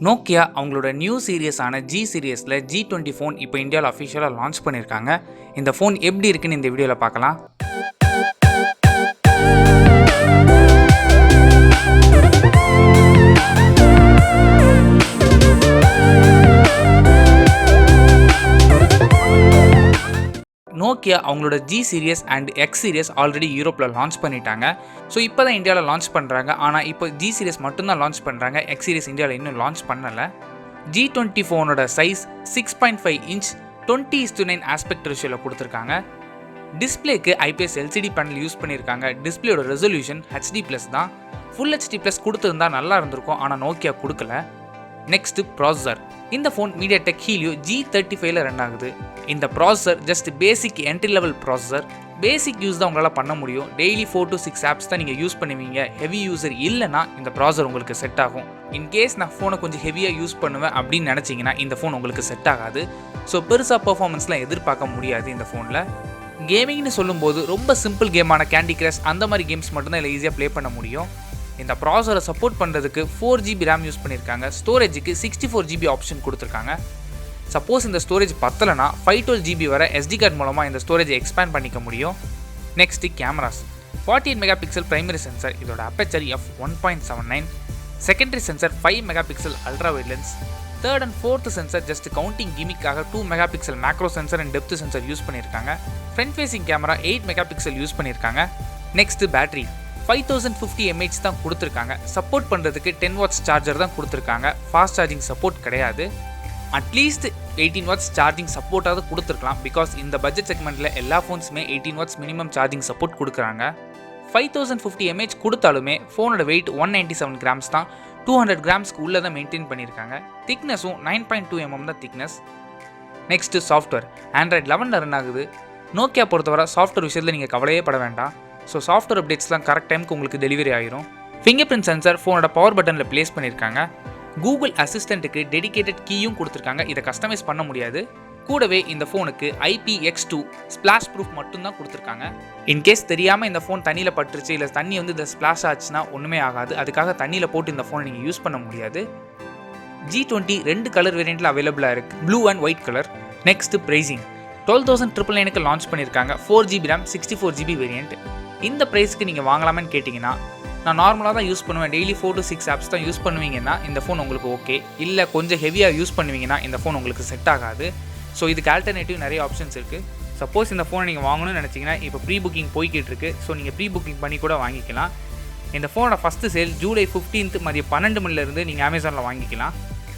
Nokia அவங்களோட new சீரியஸான G சீரியஸில் G20 phone இப்போ இந்தியாவில் அஃபிஷியலாக லான்ச் பண்ணியிருக்காங்க. இந்த ஃபோன் எப்படி இருக்குன்னு இந்த வீடியோவில் பார்க்கலாம். நோக்கியா அவங்களோட G series and X series already யூரோப்பில் லான்ச் பண்ணிட்டாங்க. ஸோ இப்போ தான் இந்தியாவில் லான்ச் பண்ணுறாங்க. ஆனால் இப்போ ஜி சீரியஸ் மட்டும்தான் லான்ச் பண்ணுறாங்க. எக்ஸ் சீரியஸ் இந்தியாவில் இன்னும் லான்ச் பண்ணலை. G20 ஃபோனோட சைஸ் 6.5 இன்ச் 20:9 ஆஸ்பெக்ட் ரேஷியோவில் கொடுத்துருக்காங்க. டிஸ்பிளேக்கு IPS LCD பேனல் யூஸ் பண்ணியிருக்காங்க. டிஸ்பிளேயோட ரெசல்யூஷன் HD+ தான். ஃபுல் HD+ கொடுத்துருந்தா நல்லா இருந்திருக்கும், ஆனால் நோக்கியா கொடுக்கல. Next processor. இந்த ஃபோன் MediaTek Helio G35ல ரன் ஆகுது. இந்த processor just basic entry level processor. Basic use தான் உங்களால் பண்ண முடியும். டெய்லி 4 to 6 ஆப்ஸ் தான் நீங்கள் யூஸ் பண்ணுவீங்க. ஹெவி யூசர் இல்லைனா இந்த ப்ராசஸர் உங்களுக்கு செட் ஆகும். இன்கேஸ் நான் ஃபோனை கொஞ்சம் ஹெவியாக யூஸ் பண்ணுவேன் அப்படின்னு நினச்சிங்கன்னா இந்த ஃபோன் உங்களுக்கு செட் ஆகாது. ஸோ பெருசாக பர்ஃபார்மன்ஸ்லாம் எதிர்பார்க்க முடியாது இந்த ஃபோனில். கேமிங்னு சொல்லும்போது ரொம்ப சிம்பிள் கேமான கேண்டி கிரஷ் அந்த மாதிரி கேம்ஸ் மட்டும்தான் இதில் ஈஸியாக ப்ளே பண்ண முடியும். இந்த ப்ராசஸரை சப்போர்ட் பண்ணுறதுக்கு 4GB RAM யூஸ் பண்ணியிருக்காங்க. ஸ்டோரேஜுக்கு 64GB ஆப்ஷன் கொடுத்துருக்காங்க. சப்போஸ் இந்த ஸ்டோரேஜ் பத்தலைனா 512GB வரை SD கார்டு மூலமாக இந்த ஸ்டோரேஜை எக்ஸ்பேண்ட் பண்ணிக்க முடியும். Next cameras. 48 megapixel primary sensor, இதோட aperture f1.79. Secondary sensor 5 megapixel ultra wide lens. Third and fourth sensor just counting கிமிக்காக 2 megapixel macro sensor and depth sensor use பண்ணியிருக்காங்க. Front facing camera 8 megapixel use பண்ணியிருக்காங்க. Next battery 5050 mAh தான் கொடுத்துருக்காங்க. Support பண்ணுறதுக்கு 10 watts charger தான் கொடுத்துருக்காங்க. Fast charging support கிடையாது. At least 18 watts charging சப்போர்ட்டாவது கொடுத்துருக்கலாம். பிகாஸ் இந்த பட்ஜெட் செக்மெண்ட்டில் எல்லா ஃபோன்ஸுமே 18 வாட்ஸ் மினிமம் சார்ஜிங் சப்போர்ட் கொடுக்குறாங்க. 5050 mAh கொடுத்தாலுமே ஃபோனோட வெயிட் 197 கிராம்ஸ் தான். 200 கிராம்ஸ்க்கு உள்ளே தான் மெயின்டைன் பண்ணியிருக்காங்க. திக்னஸும் 9.2 mm தான் thickness. Next software. Android 11 run ஆகுது. நோக்கியா பொறுத்தவரை சாஃப்ட்வேர் விஷயத்தில் நீங்கள் கவலையே பட வேண்டாம். ஸோ சாஃப்ட்வேர் அப்டேட்ஸ்லாம் கரெக்ட் டைமுக்கு உங்களுக்கு டெலிவரி ஆகிரும். ஃபிங்கர் பிரிண்ட் சென்சார் ஃபோனோட பவர் பட்டனில் ப்ளேஸ் பண்ணியிருக்காங்க. கூகுள் அசிஸ்டண்ட்டுக்கு டெடிகேட்டட் கீயும் கொடுத்துருக்காங்க. இதை கஸ்டமைஸ் பண்ண முடியாது. கூடவே இந்த ஃபோனுக்கு IPX2 ஸ்பிளாஷ் ப்ரூஃப் மட்டும்தான் கொடுத்துருக்காங்க. இன்கேஸ் தெரியாமல் இந்த ஃபோன் தண்ணியில் பட்டுருச்சு, இல்லை தண்ணி இந்த ஸ்பிளாஷ் ஆச்சுன்னா ஒன்றுமே ஆகாது. அதுக்காக தண்ணியில் போட்டு இந்த ஃபோனை நீங்கள் யூஸ் பண்ண முடியாது. G20 2 கலர் வேரியண்ட்டில் அவைலபிளாக இருக்குது, blue and white colour. Next pricing. 12,999க்கு லான்ச் பண்ணியிருக்காங்க. 4GB RAM 64GB variant. இந்த ப்ரைஸ்க்கு நீங்கள் வாங்கலாமான்னு கேட்டிங்கன்னா, நான் நார்மலாக தான் யூஸ் பண்ணுவேன், டெய்லி 4 to 6 ஆப்ஸ் தான் யூஸ் பண்ணுவீங்கன்னா இந்த ஃபோன் உங்களுக்கு ஓகே. இல்லை கொஞ்சம் ஹெவியாக யூஸ் பண்ணுவீங்கன்னா இந்த ஃபோன் உங்களுக்கு செட் ஆகாது. ஸோ இதுக்கு ஆல்டர்னேட்டிவ் நிறைய ஆப்ஷன்ஸ் இருக்குது. சப்போஸ் இந்த ஃபோனை நீங்கள் வாங்கணும்னு நினச்சிங்கன்னா இப்போ ப்ரீ புக்கிங் போய்கிட்டு இருக்குது. ஸோ நீங்கள் ப்ரீ புக்கிங் பண்ணி கூட வாங்கிக்கலாம். இந்த ஃபோனோட ஃபஸ்ட்டு சேல் ஜூலை 15 மதியம் 12 மணிலேருந்து நீங்கள் அமேசானில் வாங்கிக்கலாம்.